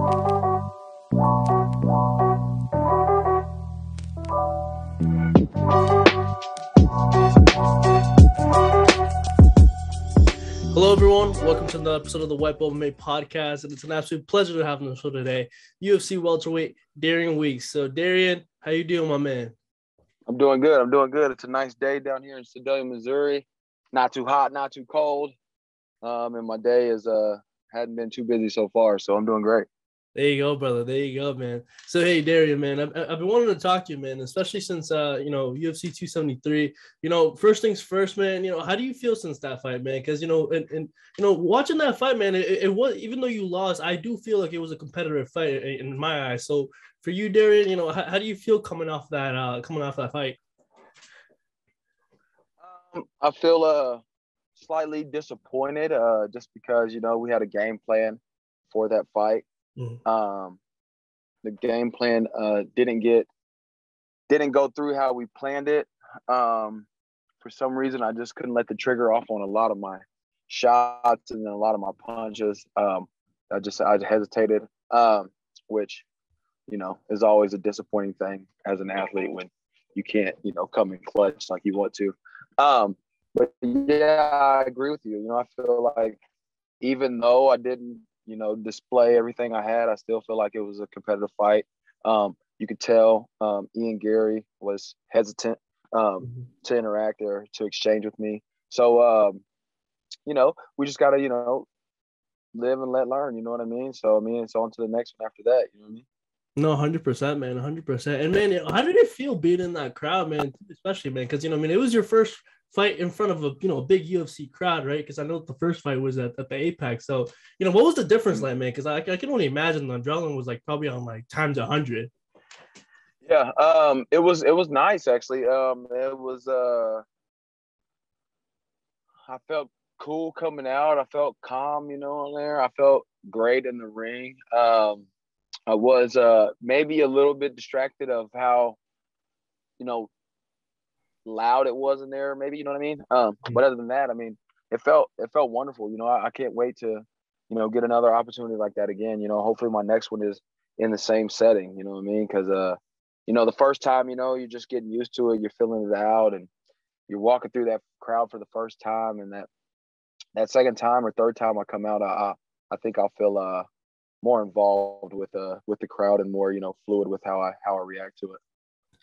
Hello, everyone. Welcome to another episode of the White Belt MMA podcast, and it's an absolute pleasure to have on the show today, UFC welterweight Darian Weeks. So, Darian, how you doing, my man? I'm doing good. It's a nice day down here in Sedalia, Missouri. Not too hot, not too cold. And my day is hadn't been too busy so far, so I'm doing great. There you go, brother. There you go, man. So, hey, Darian, man, I've been wanting to talk to you, man, especially since, UFC 273. First things first, man, how do you feel since that fight, man? Because, watching that fight, man, it was, even though you lost, I do feel like it was a competitive fight in my eyes. So, for you, Darian, how do you feel coming off that fight? I feel slightly disappointed just because, we had a game plan for that fight. Mm-hmm. The game plan didn't go through how we planned it. For some reason, I just couldn't let the trigger off on a lot of my shots and a lot of my punches. I hesitated, which, is always a disappointing thing as an athlete when you can't, come in clutch like you want to. But yeah, I agree with you. I feel like even though I didn't, display everything I had, I still feel like it was a competitive fight. You could tell Garry was hesitant to interact or to exchange with me. So, we just got to, live and let learn, you know what I mean? So, it's on to the next one after that, you know what I mean? No, 100%, man, 100%. And, man, how did it feel being in that crowd, man, especially, man? Because, it was your first fight in front of a big UFC crowd, right? Because I know the first fight was at the Apex. So, what was the difference like, man? Because I can only imagine the adrenaline was like probably on like times 100. Yeah, it was nice actually. It was I felt cool coming out. I felt calm, in there. I felt great in the ring. I was maybe a little bit distracted of how, loud it was in there, maybe, you know what I mean? But other than that, it felt wonderful. I can't wait to, get another opportunity like that again. Hopefully my next one is in the same setting, you know what I mean? Because, the first time, you're just getting used to it, you're feeling it out, and you're walking through that crowd for the first time, and that second time or third time I come out, I think I'll feel more involved with the crowd and more, fluid with how I react to it.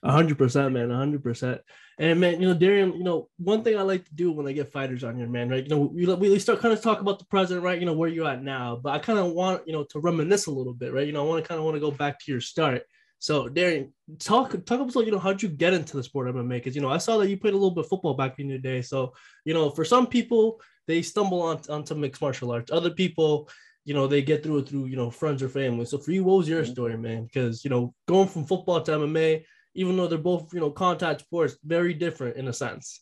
100%, man, 100%. And man, Darian, one thing I like to do when I get fighters on here, man, right? We start kind of talk about the present, right? Where you're at now, but I kind of want, to reminisce a little bit, right? I want to go back to your start. So Darian, talk about, how'd you get into the sport of MMA? Because, I saw that you played a little bit of football back in your day. So, for some people, they stumble onto mixed martial arts. Other people, they get through it through, friends or family. So for you, what was your story, man? Because, going from football to MMA, even though they're both, contact sports, very different in a sense.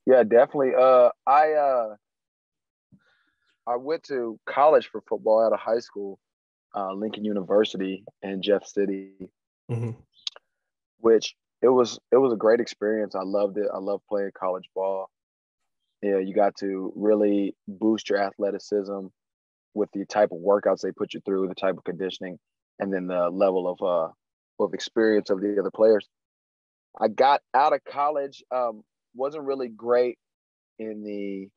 Yeah, definitely. I went to college for football out of high school, Lincoln University in Jeff City, which it was a great experience. I loved it. I loved playing college ball. Yeah, you got to really boost your athleticism with the type of workouts they put you through, the type of conditioning, and then the level of experience of the other players. I got out of college, wasn't really great in the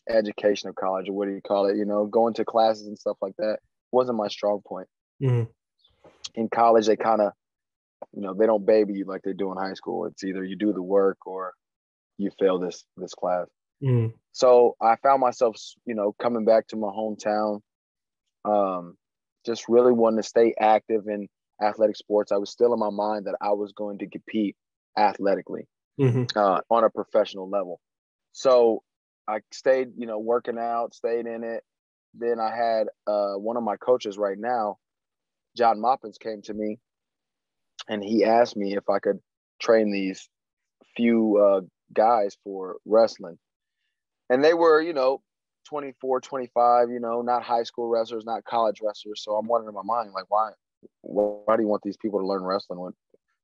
education of college, or what do you call it? Going to classes and stuff like that wasn't my strong point. In college, they kind of, they don't baby you like they do in high school. It's either you do the work or you fail this class. So I found myself, coming back to my hometown, just really wanting to stay active in athletic sports. I was still in my mind that I was going to compete athletically on a professional level. So I stayed, working out, stayed in it. Then I had one of my coaches right now, John Moppins, came to me and he asked me if I could train these few guys for wrestling. And they were, 24, 25, not high school wrestlers, not college wrestlers. So I'm wondering in my mind, like, why do you want these people to learn wrestling?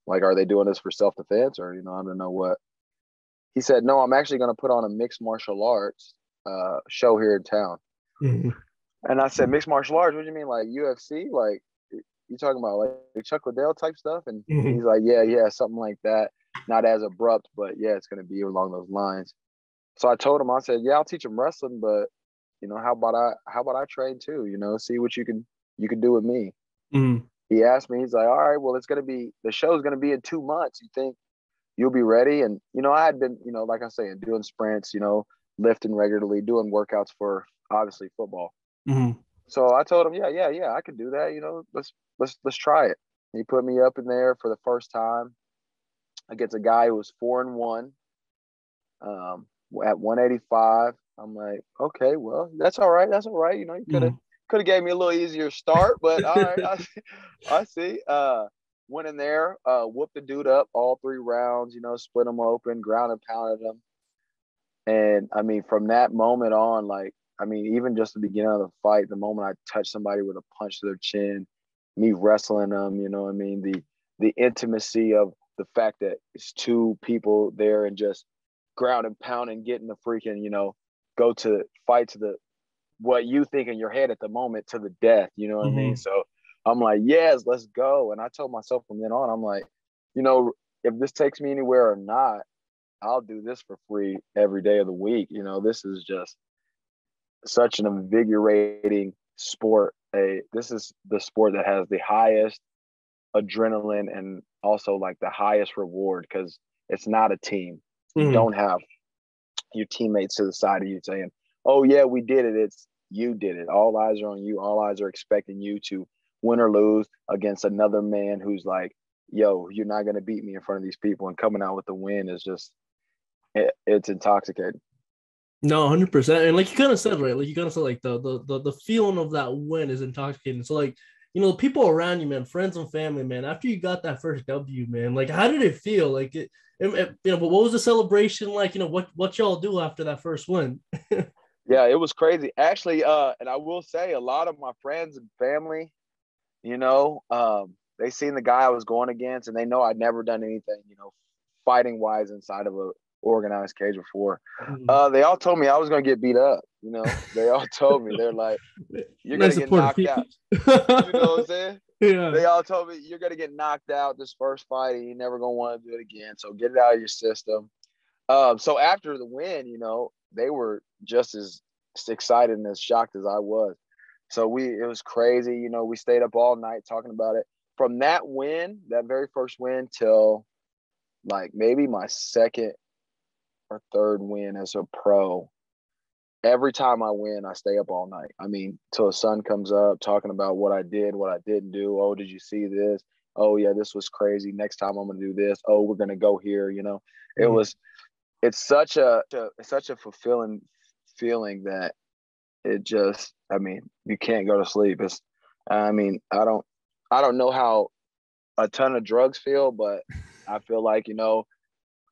Like, are they doing this for self-defense or, I don't know what? He said, no, I'm actually going to put on a mixed martial arts show here in town. And I said, mixed martial arts, what do you mean? Like UFC? Like, you talking about like Chuck Liddell type stuff? And he's like, yeah, something like that. Not as abrupt, but yeah, it's going to be along those lines. So I told him, I said, yeah, I'll teach him wrestling, but how about I train too? See what you can do with me. Mm-hmm. He asked me, he's like, all right, well, the show's gonna be in 2 months. You think you'll be ready? And I had been, like I say, doing sprints, lifting regularly, doing workouts for obviously football. Mm-hmm. So I told him, yeah, I could do that. Let's try it. He put me up in there for the first time against a guy who was 4-1. At 185, I'm like, okay, well, that's all right. You could have gave me a little easier start, but all right, I see. Went in there, whooped the dude up all 3 rounds. Split him open, ground and pounded him. And I mean, from that moment on, even just the beginning of the fight, the moment I touched somebody with a punch to their chin, me wrestling them, the intimacy of the fact that it's 2 people there and just ground and pound and getting the freaking, go to fight to the what you think in your head at the moment to the death, you know what I mean? So I'm like, yes, let's go. And I told myself from then on, I'm like, if this takes me anywhere or not, I'll do this for free every day of the week. This is just such an invigorating sport. This is the sport that has the highest adrenaline and also like the highest reward because it's not a team. You don't have your teammates to the side of you saying, oh, yeah, we did it. It's you did it. All eyes are on you. All eyes are expecting you to win or lose against another man who's like, yo, you're not going to beat me in front of these people. And coming out with the win is just, it's intoxicating. No, 100%. And like you kind of said, right? Like you kind of said, like the feeling of that win is intoxicating. So like, people around you, man, friends and family, man, after you got that first W, man, like how did it feel? Like but what was the celebration like? What y'all do after that first win? Yeah, it was crazy. Actually, and I will say a lot of my friends and family, they seen the guy I was going against and they know I'd never done anything, fighting wise inside of a organized cage before. They all told me I was going to get beat up. They all told me, they're like, you're going to get knocked out. You know what I'm saying? Yeah. They all told me you're going to get knocked out this first fight and you're never going to want to do it again. So get it out of your system. So after the win, they were just as excited and as shocked as I was. So it was crazy. We stayed up all night talking about it. From that win, that very first win, till like maybe my second or third win as a pro, every time I win, I stay up all night. I mean, till the sun comes up, talking about what I did, what I didn't do. Oh, did you see this? Oh, yeah, this was crazy. Next time I'm going to do this. Oh, we're going to go here. It's such a fulfilling feeling that you can't go to sleep. I don't know how a ton of drugs feel, but I feel like,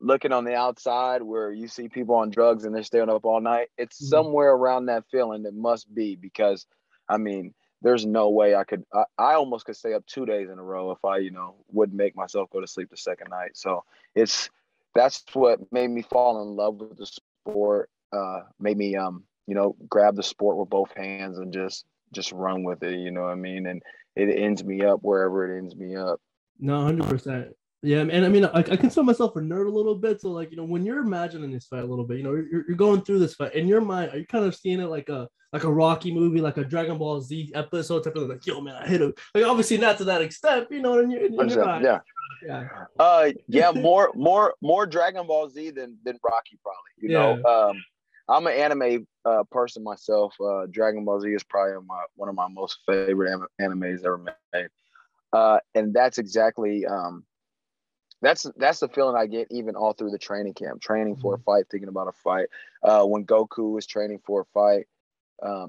looking on the outside where you see people on drugs and they're staying up all night, it's somewhere around that feeling that must be, because there's no way I almost could stay up 2 days in a row if I, wouldn't make myself go to sleep the second night. So that's what made me fall in love with the sport, made me, grab the sport with both hands and just run with it, you know what I mean? And it ends me up wherever it ends me up. No, 100%. Yeah, and I consider myself a nerd a little bit. So like, when you're imagining this fight a little bit, you're going through this fight in your mind. Are you kind of seeing it like a Rocky movie, like a Dragon Ball Z episode type of like, yo, man, I hit him. Like obviously not to that extent, in your mind. Yeah. More Dragon Ball Z than Rocky probably. I'm an anime person myself. Dragon Ball Z is probably one of my most favorite animes ever made. And that's exactly that's the feeling I get even all through the training camp, training for a fight, thinking about a fight. When Goku is training for a fight,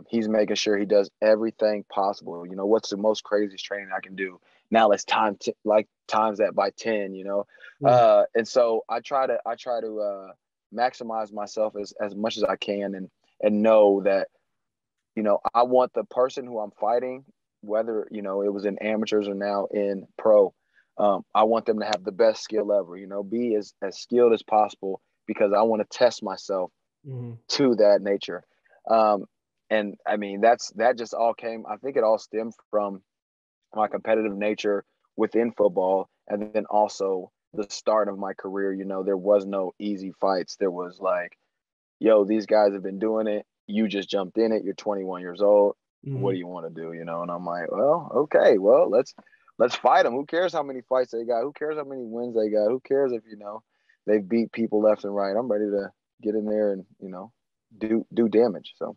he's making sure he does everything possible. What's the most craziest training I can do? Now let's times that by 10. And so I try to maximize myself as much as I can, and know that I want the person who I'm fighting, whether it was in amateurs or now in pro, I want them to have the best skill ever. Be as skilled as possible, because I want to test myself to that nature. And I mean, that just all came, I think it all stemmed from my competitive nature within football. And then also the start of my career, you know, there was no easy fights. There was like, yo, these guys have been doing it. You just jumped in it. You're 21 years old. What do you want to do? You know? And I'm like, well, okay, well, let's fight them. Who cares how many fights they got? Who cares how many wins they got? Who cares if, you know, they've beat people left and right? I'm ready to get in there and, you know, do damage. So.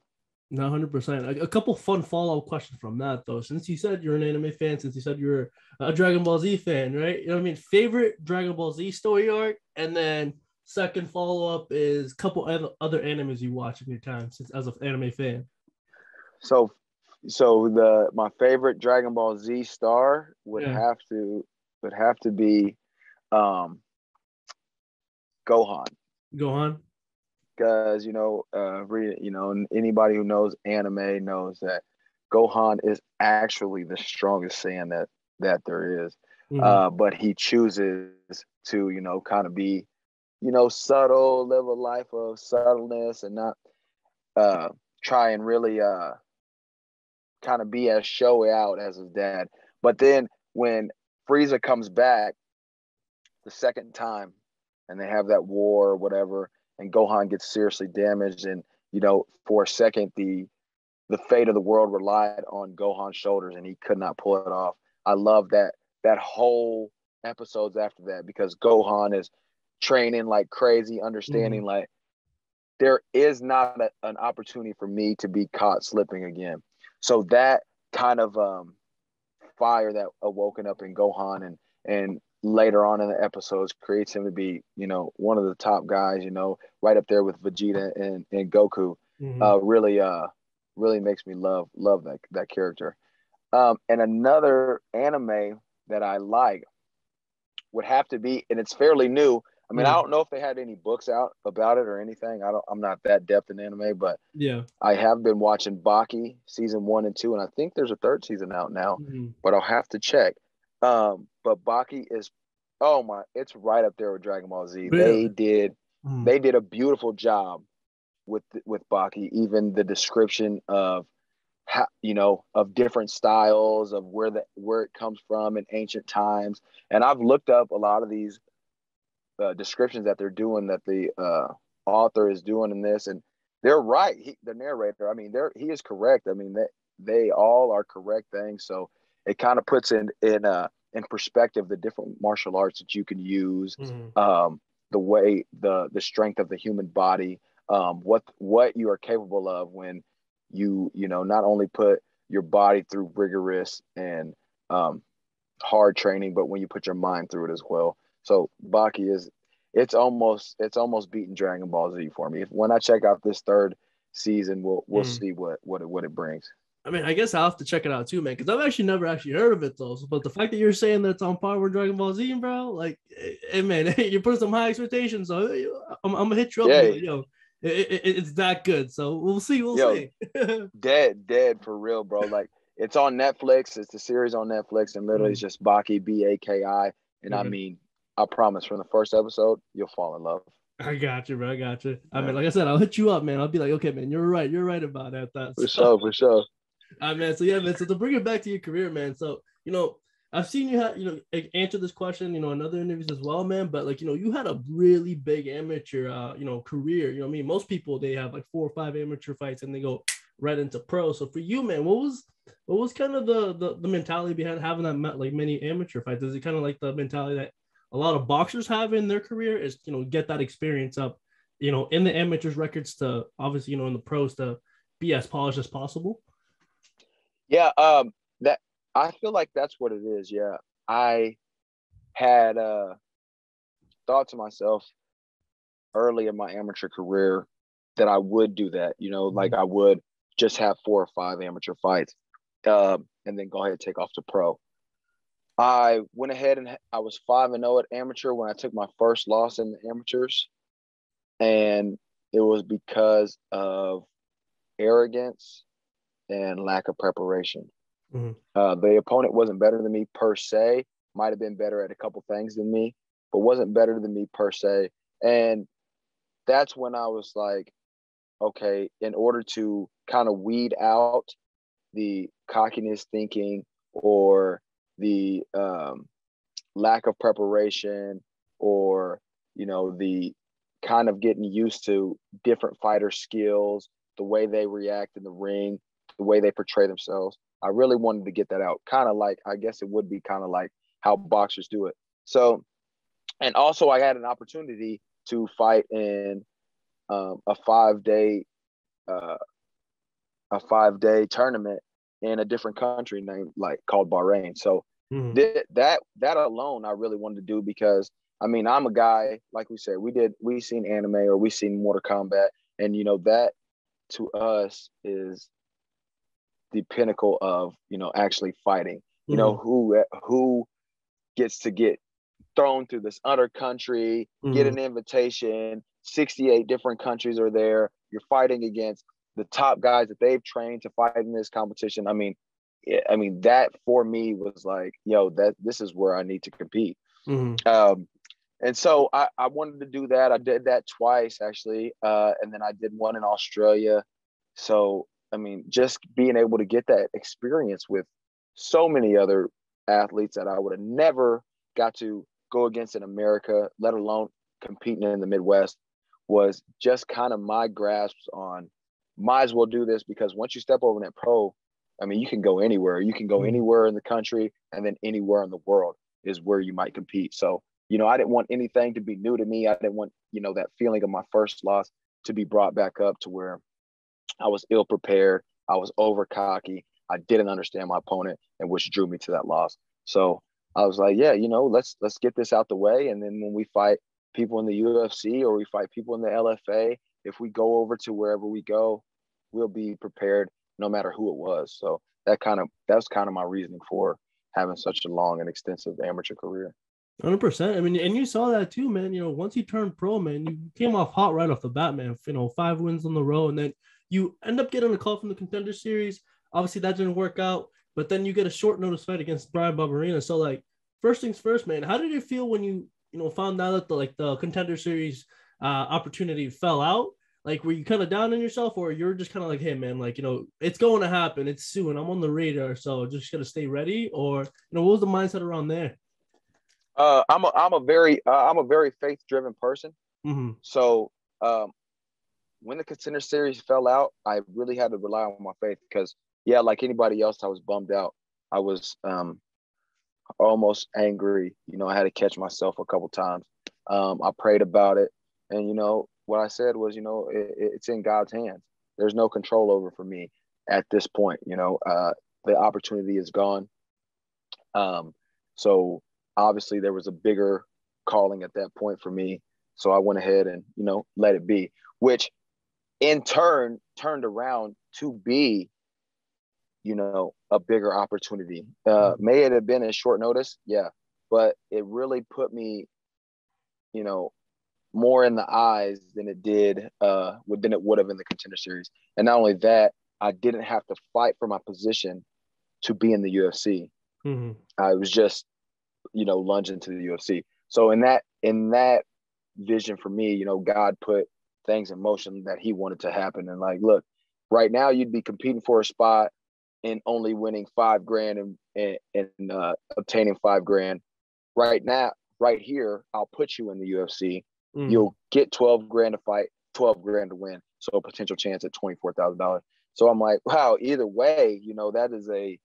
No, 100%. A couple fun follow-up questions from that, though. Since you said you're an anime fan, since you said you're a Dragon Ball Z fan, right? You know what I mean? Favorite Dragon Ball Z story arc, and then second follow-up is a couple other animes you watch in your time since as an anime fan. So my favorite Dragon Ball Z star would have to be Gohan. Gohan. Because anybody who knows anime knows that Gohan is actually the strongest Saiyan that there is. But he chooses to, you know, kind of be, you know, subtle, live a life of subtleness, and not try and really kind of be as showy out as his dad. But then when Frieza comes back the second time and they have that war or whatever, and Gohan gets seriously damaged, and, you know, for a second the fate of the world relied on Gohan's shoulders and he could not pull it off. I love that whole episodes after that, because Gohan is training like crazy, understanding like there is not an opportunity for me to be caught slipping again. So that kind of fire that awoken up in Gohan and later on in the episodes creates him to be, you know, one of the top guys, you know, right up there with Vegeta and Goku. Really makes me love that character. And another anime that I like would have to be, and it's fairly new. I mean, I don't know if they had any books out about it or anything. I'm not that depth in anime, but I have been watching Baki season 1 and 2, and I think there's a third season out now, but I'll have to check. But Baki is, it's right up there with Dragon Ball Z. Really? They did a beautiful job with Baki. Even the description of how, you know, of different styles of where it comes from in ancient times. And I've looked up a lot of these descriptions that they're doing, that the author is doing in this, and they're right. The narrator, I mean, he is correct. I mean, they all are correct things. So it kind of puts in perspective the different martial arts that you can use, the way the strength of the human body, what you are capable of when you know, not only put your body through rigorous and hard training, but when you put your mind through it as well. So Baki it's almost beating Dragon Ball Z for me. When I check out this third season, we'll see what it brings. I mean, I guess I'll have to check it out too, man, because I've actually never heard of it though. But the fact that you're saying that it's on par with Dragon Ball Z, bro, like, hey man, you put some high expectations, so I'm gonna hit you up. Like, yo, it's that good. So we'll see. We'll see. dead for real, bro. Like, it's on Netflix. It's a series on Netflix, and literally it's just Baki, Baki. And I mean, I promise, from the first episode, you'll fall in love. I got you, bro. I got you. I mean, like I said, I'll hit you up, man. I'll be like, okay, man, you're right about that. For sure. Man. So yeah, man. So to bring it back to your career, man. So, you know, I've seen you have, you know, answer this question, you know, in other interviews as well, man. But like, you know, you had a really big amateur, you know, career. You know what I mean? Most people, they have like 4 or 5 amateur fights and they go right into pro. So for you, man, what was kind of the mentality behind having that like many amateur fights? Is it kind of like the mentality that a lot of boxers have in their career, is, you know, get that experience up, you know, in the amateurs records to obviously, you know, in the pros to be as polished as possible? Yeah, that I feel like that's what it is. Yeah, I had thought to myself early in my amateur career that I would do that. You know, like I would just have 4 or 5 amateur fights, and then go ahead and take off to pro. I went ahead and I was 5-0 at amateur when I took my first loss in the amateurs, and it was because of arrogance and lack of preparation. The opponent wasn't better than me per se, might have been better at a couple things than me, but wasn't better than me per se. And that's when I was like, okay, in order to kind of weed out the cockiness thinking or the lack of preparation or, the kind of getting used to different fighter skills, the way they react in the ring, the way they portray themselves. I really wanted to get that out. Kind of like, I guess it would be kind of like how boxers do it. So, and also I had an opportunity to fight in a 5-day tournament in a different country called Bahrain. So that alone I really wanted to do because I'm a guy, like we said, we seen anime or we seen Mortal Kombat, and that to us is the pinnacle of actually fighting. Who gets to get thrown through this other country, get an invitation, 68 different countries are there. You're fighting against the top guys that they've trained to fight in this competition. That for me was like, this is where I need to compete. And so I wanted to do that. I did that twice actually. And then I did one in Australia. So, just being able to get that experience with so many other athletes that I would have never got to go against in America, let alone competing in the Midwest, was just kind of my grasp on might as well do this, because once you step over in that pro, you can go anywhere. You can go anywhere in the country, and then anywhere in the world is where you might compete. So, I didn't want anything to be new to me. I didn't want, that feeling of my first loss to be brought back up to where I was ill prepared. I was over cocky. I didn't understand my opponent, and which drew me to that loss. So I was like, yeah, let's get this out the way. And then when we fight people in the UFC or we fight people in the LFA, if we go over to wherever we go, we'll be prepared no matter who it was. So that's kind of my reasoning for having such a long and extensive amateur career. 100%. And you saw that too, man. Once you turned pro, man, you came off hot right off the bat, man. 5 wins on the row, and then you end up getting a call from the Contender Series. Obviously, that didn't work out, but then you get a short notice fight against Brian Barberena. So, like, first things first, man. How did it feel when you found out that the Contender Series opportunity fell out? Like, were you kind of down on yourself, or you're just kind of like, hey, man, like, it's going to happen. It's soon. I'm on the radar, so just gotta stay ready. Or what was the mindset around there? I'm a very faith-driven person. So when the Contender Series fell out, I really had to rely on my faith because, yeah, like anybody else, I was bummed out. I was almost angry. I had to catch myself a couple times. I prayed about it, and what I said was, it's in God's hands. There's no control over for me at this point. The opportunity is gone. So obviously there was a bigger calling at that point for me. So I went ahead and, let it be, which in turn turned around to be, a bigger opportunity. May it have been a short notice? Yeah. But it really put me, more in the eyes than it did, than it would have in the Contender Series. And not only that, I didn't have to fight for my position to be in the UFC. I was just, lunging to the UFC. So in that vision for me, God put things in motion that he wanted to happen. And like, look, right now you'd be competing for a spot and only winning $5,000 and obtaining $5,000. Right now, right here, I'll put you in the UFC. You'll get $12,000 to fight, $12,000 to win. So a potential chance at $24,000. So I'm like, wow, either way, that is a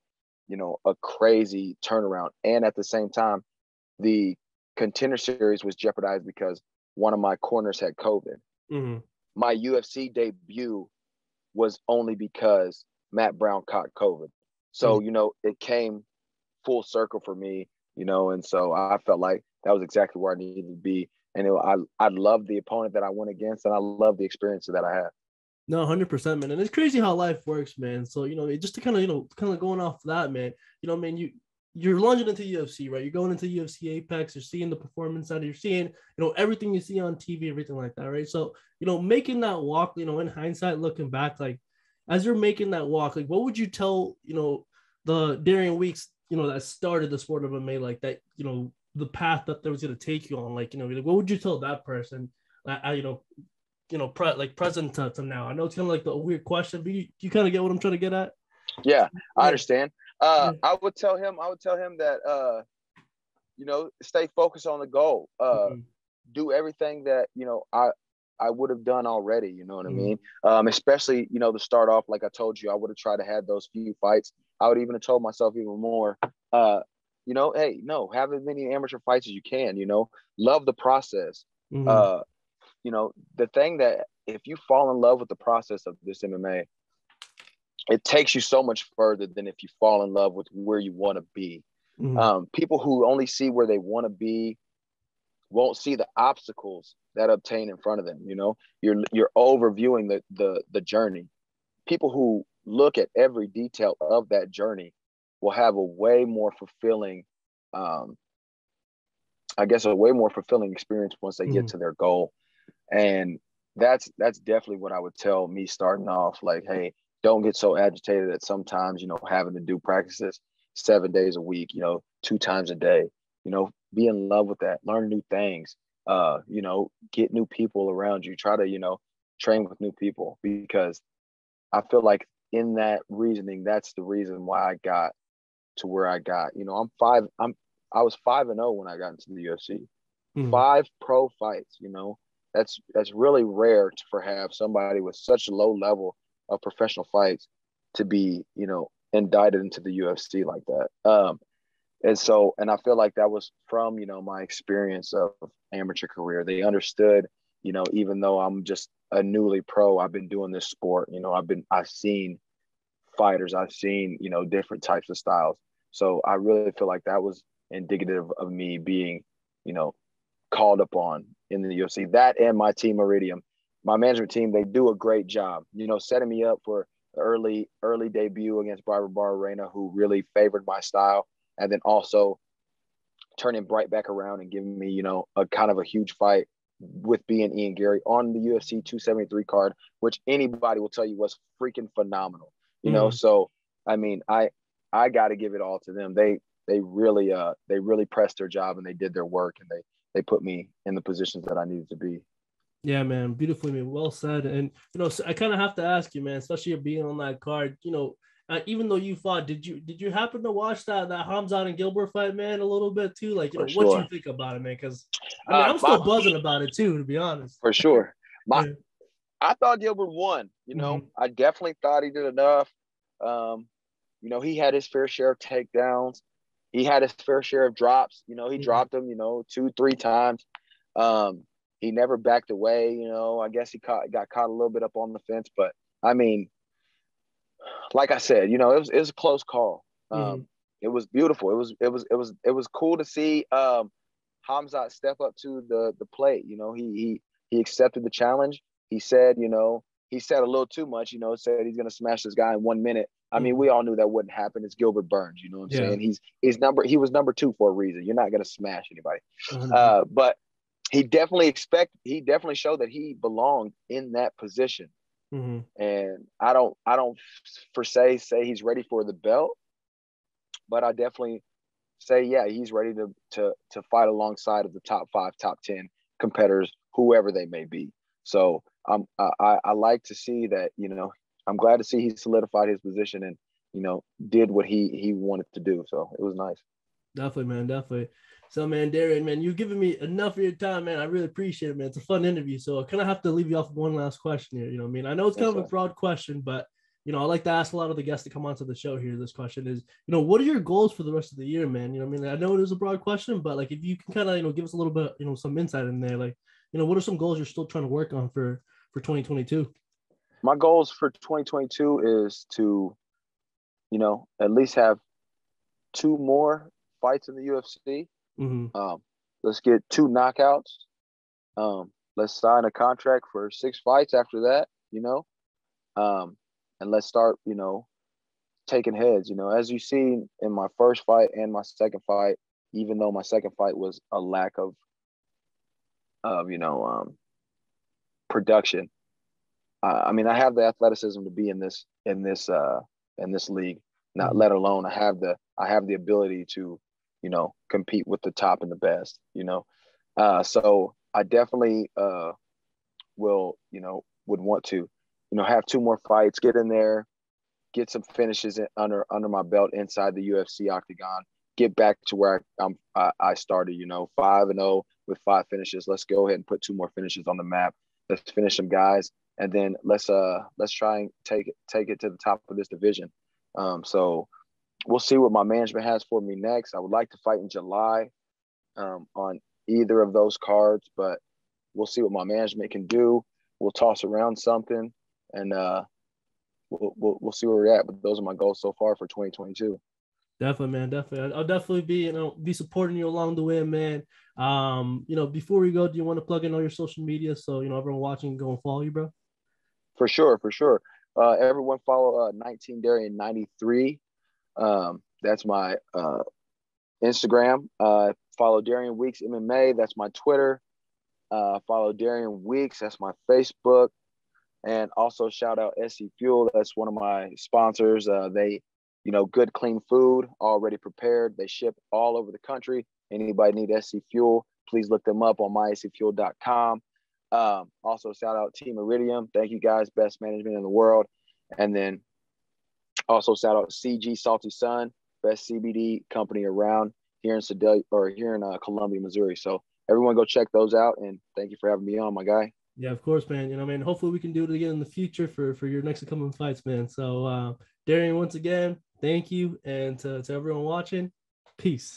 crazy turnaround. And at the same time, the Contender Series was jeopardized because one of my corners had COVID. My UFC debut was only because Matt Brown caught COVID. So, it came full circle for me, and so I felt like that was exactly where I needed to be. And I love the opponent that I went against, and I love the experience that I had. No, 100%, man. And it's crazy how life works, man. So, just to kind of going off that, man, man, you're lunging into UFC, right? You're going into UFC Apex, you're seeing the performance out, you're seeing, everything you see on TV, everything like that, right? So, making that walk, in hindsight, looking back, like, as you're making that walk, like, what would you tell, the Darian Weeks, that started the sport of MMA, like that, the path that there was going to take you on, like, what would you tell that person, present to now? I know it's kind of like a weird question, but you kind of get what I'm trying to get at. Yeah, I Yeah. understand. I would tell him that stay focused on the goal. Do everything that I would have done already. You know what I mean? Especially to start off, like I told you, I would have tried to have those few fights. I would even have told myself even more. Hey, no, have as many amateur fights as you can. Love the process. The thing that if you fall in love with the process of this MMA, it takes you so much further than if you fall in love with where you want to be. People who only see where they want to be won't see the obstacles that obtain in front of them. You're overviewing the journey. People who look at every detail of that journey will have a way more fulfilling, a way more fulfilling experience once they get to their goal. And that's definitely what I would tell me starting off. Like, hey, don't get so agitated that sometimes, having to do practices 7 days a week, 2 times a day, be in love with that, learn new things, get new people around you, try to, train with new people, because I feel like in that reasoning, that's the reason why I got to where I got. I was 5-0 when I got into the UFC. 5 pro fights, that's really rare for have somebody with such a low level of professional fights to be, indicted into the UFC like that. And I feel like that was from, my experience of amateur career. They understood, even though I'm just a newly pro, I've been doing this sport, I've seen fighters, I've seen, different types of styles. So I really feel like that was indicative of me being, called upon in the UFC. That and my team Iridium, my management team, they do a great job, setting me up for the early debut against Barbara Barrena, who really favored my style, and then also turning right back around and giving me, a kind of a huge fight with being Ian Garry on the UFC 273 card, which anybody will tell you was freaking phenomenal. So I mean, I got to give it all to them. They really pressed their job and they did their work, and they put me in the positions that I needed to be. Yeah, man, beautifully, man. Well said. And so I kind of have to ask you, man, especially being on that card. Even though you fought, did you happen to watch that Hamzat and Gilbert fight, man, a little bit too? Like, what you think about it, man? Because I'm still buzzing about it too, to be honest. For sure. I thought Gilbert won. I definitely thought he did enough. He had his fair share of takedowns. He had his fair share of drops. He dropped them, 2-3 times. He never backed away. I guess he got caught a little bit up on the fence, but I mean, like I said, it was a close call. It was beautiful. It was cool to see Hamzat step up to the plate. He accepted the challenge. He said, he said a little too much. Said he's gonna smash this guy in 1 minute. I mean, we all knew that wouldn't happen. It's Gilbert Burns. You know what I'm saying? He was number 2 for a reason. You're not gonna smash anybody. But he definitely showed that he belonged in that position. And I don't per se say he's ready for the belt, but I definitely say, yeah, he's ready to fight alongside of the top 5, top 10 competitors, whoever they may be. So I like to see that, I'm glad to see he solidified his position and, did what he wanted to do. So it was nice. Definitely, man. Definitely. So, man, Darian, man, you've given me enough of your time, man. I really appreciate it, man. It's a fun interview. So I kind of have to leave you off with one last question here. I know it's kind of a broad question, but, I like to ask a lot of the guests to come onto the show here. This question is, what are your goals for the rest of the year, man? I know it is a broad question, but like, if you can kind of, give us a little bit, some insight in there, like, what are some goals you're still trying to work on for 2022? My goals for 2022 is to, at least have 2 more fights in the UFC. Let's get 2 knockouts. Let's sign a contract for 6 fights after that, and let's start, taking heads. As you see in my first fight and my second fight, even though my second fight was a lack of production. I mean, I have the athleticism to be in this league. Not let alone I have the ability to, compete with the top and the best. So I definitely would want to, have 2 more fights, get in there, get some finishes under my belt inside the UFC octagon, get back to where I started, 5-0 with 5 finishes. Let's go ahead and put 2 more finishes on the map. Let's finish them guys, and then let's try and take it to the top of this division. So we'll see what my management has for me next. I would like to fight in July on either of those cards, but we'll see what my management can do. We'll toss around something, and we'll see where we're at. But those are my goals so far for 2022. Definitely, man. Definitely. I'll definitely be supporting you along the way, man. Before we go, do you want to plug in all your social media so everyone watching can go and follow you, bro? For sure. Everyone follow 19 Darian 93. That's my Instagram. Follow Darian Weeks MMA. That's my Twitter. Follow Darian Weeks. That's my Facebook. And also shout out SC Fuel. That's one of my sponsors. They, good, clean food already prepared. They ship all over the country. Anybody need SC Fuel, please look them up on myscfuel.com. Also shout out Team Iridium. Thank you guys. Best management in the world. And then also shout out CG Salty Sun, best CBD company around here in Columbia, Missouri. So everyone go check those out. And thank you for having me on, my guy. Yeah, of course, man. Man, hopefully we can do it again in the future for your next upcoming fights, man. So Darian, once again, thank you. And to everyone watching, peace.